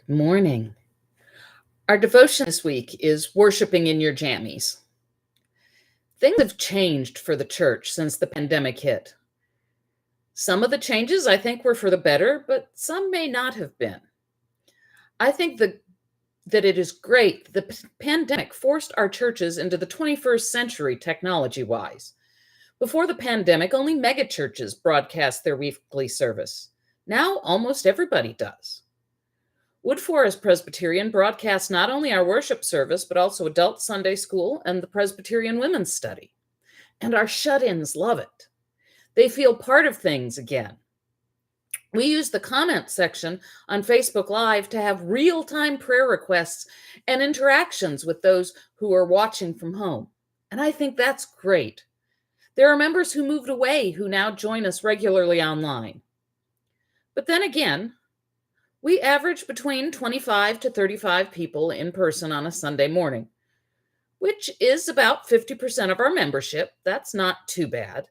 Morning. Our devotion this week is worshiping in your jammies. Things have changed for the church since the pandemic hit. Some of the changes I think were for the better, but some may not have been. I think that it is great the pandemic forced our churches into the 21st century technology-wise. Before the pandemic, only megachurches broadcast their weekly service. Now almost everybody does. Woodforest Presbyterian broadcasts not only our worship service, but also adult Sunday school and the Presbyterian women's study. And our shut-ins love it. They feel part of things again. We use the comment section on Facebook Live to have real-time prayer requests and interactions with those who are watching from home. And I think that's great. There are members who moved away who now join us regularly online. But then again, we average between 25 to 35 people in person on a Sunday morning, which is about 50% of our membership. That's not too bad.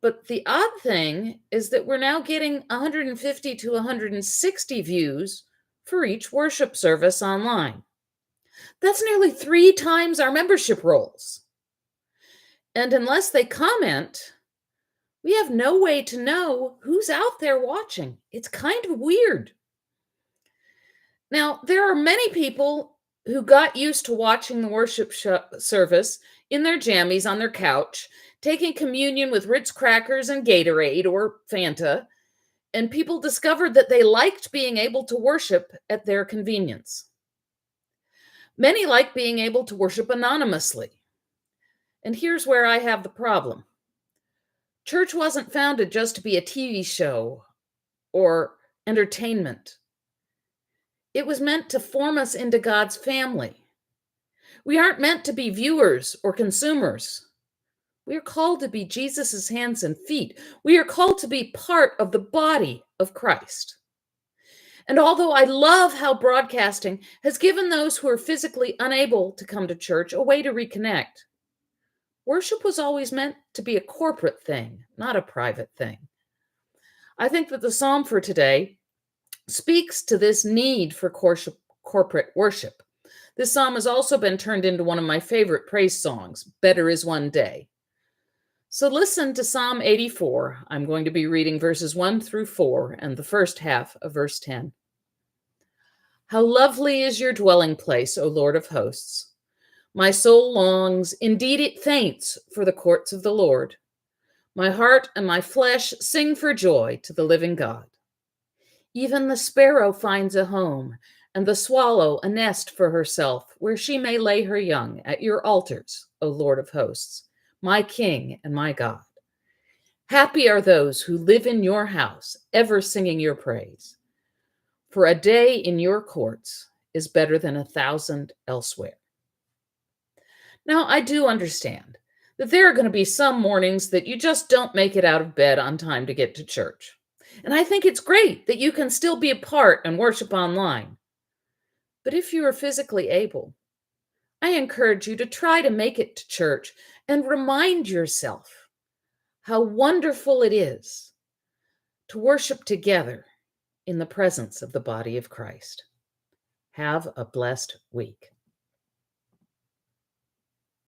But the odd thing is that we're now getting 150 to 160 views for each worship service online. That's nearly 3 times our membership rolls. And unless they comment, we have no way to know who's out there watching. It's kind of weird. Now, there are many people who got used to watching the worship service in their jammies on their couch, taking communion with Ritz crackers and Gatorade or Fanta, and people discovered that they liked being able to worship at their convenience. Many like being able to worship anonymously. And here's where I have the problem. Church wasn't founded just to be a TV show or entertainment. It was meant to form us into God's family. We aren't meant to be viewers or consumers. We are called to be Jesus's hands and feet. We are called to be part of the body of Christ. And although I love how broadcasting has given those who are physically unable to come to church a way to reconnect, worship was always meant to be a corporate thing, not a private thing. I think that the psalm for today speaks to this need for corporate worship. This psalm has also been turned into one of my favorite praise songs, Better Is One Day. So listen to Psalm 84. I'm going to be reading verses 1 through 4 and the first half of verse 10. How lovely is your dwelling place, O Lord of hosts. My soul longs, indeed it faints, for the courts of the Lord. My heart and my flesh sing for joy to the living God. Even the sparrow finds a home, and the swallow a nest for herself, where she may lay her young at your altars, O Lord of hosts, my King and my God. Happy are those who live in your house, ever singing your praise. For a day in your courts is better than 1,000 elsewhere. Now, I do understand that there are going to be some mornings that you just don't make it out of bed on time to get to church. And I think it's great that you can still be a part and worship online. But if you are physically able, I encourage you to try to make it to church and remind yourself how wonderful it is to worship together in the presence of the body of Christ. Have a blessed week.